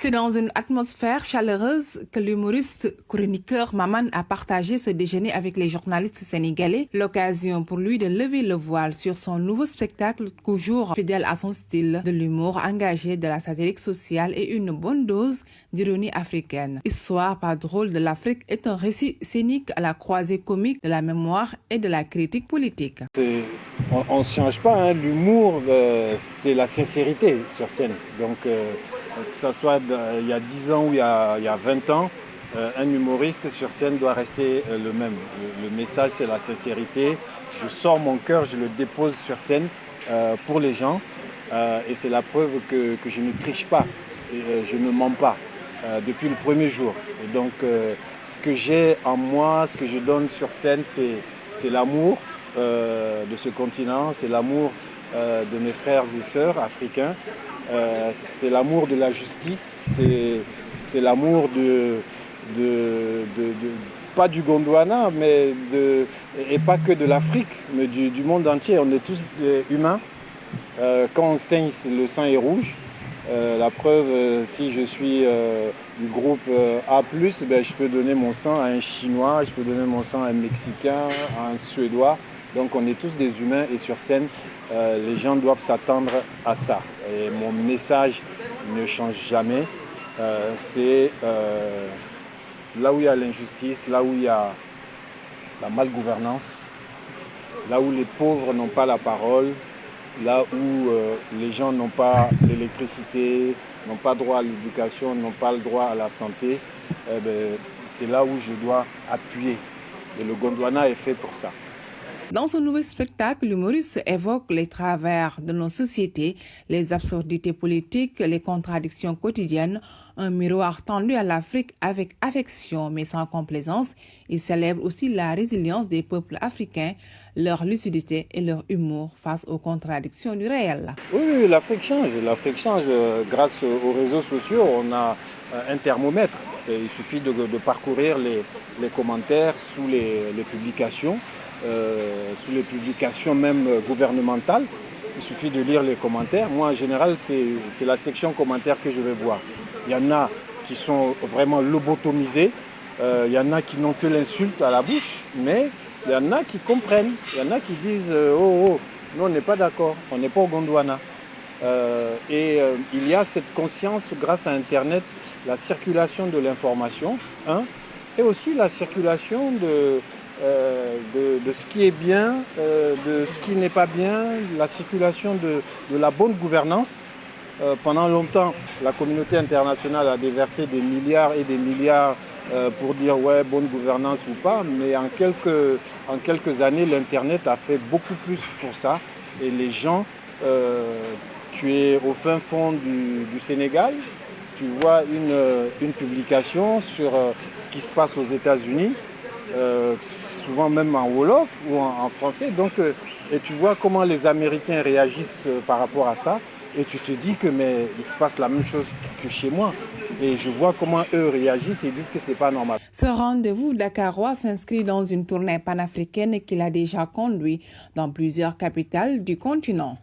C'est dans une atmosphère chaleureuse que l'humoriste chroniqueur Maman a partagé ce déjeuner avec les journalistes sénégalais, l'occasion pour lui de lever le voile sur son nouveau spectacle, toujours fidèle à son style de l'humour engagé, de la satirique sociale et une bonne dose d'ironie africaine. Histoire pas drôle de l'Afrique est un récit scénique à la croisée comique de la mémoire et de la critique politique. On ne change pas, hein. L'humour, c'est la sincérité sur scène. Donc, que ce soit il y a 10 ans ou il y a 20 ans, un humoriste sur scène doit rester le même. Le message, c'est la sincérité. Je sors mon cœur, je le dépose sur scène pour les gens. Et c'est la preuve que je ne triche pas et je ne mens pas depuis le premier jour. Et donc, ce que j'ai en moi, ce que je donne sur scène, c'est l'amour de ce continent, c'est l'amour de mes frères et sœurs africains, c'est l'amour de la justice, c'est l'amour pas du Gondwana, et pas que de l'Afrique, mais du monde entier. On est tous humains. Quand on saigne, le sang est rouge. La preuve, si je suis du groupe A+, je peux donner mon sang à un Chinois, je peux donner mon sang à un Mexicain, à un Suédois. Donc on est tous des humains et sur scène, les gens doivent s'attendre à ça. Et mon message ne change jamais. C'est là où il y a l'injustice, là où il y a la malgouvernance, là où les pauvres n'ont pas la parole, là où les gens n'ont pas l'électricité, n'ont pas droit à l'éducation, n'ont pas le droit à la santé, c'est là où je dois appuyer. Et le Gondwana est fait pour ça. Dans ce nouveau spectacle, l'humoriste évoque les travers de nos sociétés, les absurdités politiques, les contradictions quotidiennes, un miroir tendu à l'Afrique avec affection mais sans complaisance. Il célèbre aussi la résilience des peuples africains, leur lucidité et leur humour face aux contradictions du réel. Oui, l'Afrique change. L'Afrique change grâce aux réseaux sociaux. On a un thermomètre. Et il suffit de parcourir les commentaires sous les publications. Sous les publications même gouvernementales. Il suffit de lire les commentaires. Moi, en général, c'est la section commentaires que je vais voir. Il y en a qui sont vraiment lobotomisés. Il y en a qui n'ont que l'insulte à la bouche. Mais il y en a qui comprennent. Il y en a qui disent oh, nous, on n'est pas d'accord. On n'est pas au Gondwana. Il y a cette conscience grâce à Internet, la circulation de l'information, et aussi la circulation de ce qui est bien, de ce qui n'est pas bien, la circulation de la bonne gouvernance. Pendant longtemps, la communauté internationale a déversé des milliards et des milliards pour dire ouais, bonne gouvernance ou pas, mais en quelques années, l'Internet a fait beaucoup plus pour ça. Et les gens, tu es au fin fond du Sénégal, tu vois une publication sur ce qui se passe aux États-Unis, souvent même en Wolof ou en français. Donc, et tu vois comment les Américains réagissent par rapport à ça. Et tu te dis que mais il se passe la même chose que chez moi. Et je vois comment eux réagissent et disent que c'est pas normal. Ce rendez-vous dakarois s'inscrit dans une tournée panafricaine qu'il a déjà conduit dans plusieurs capitales du continent.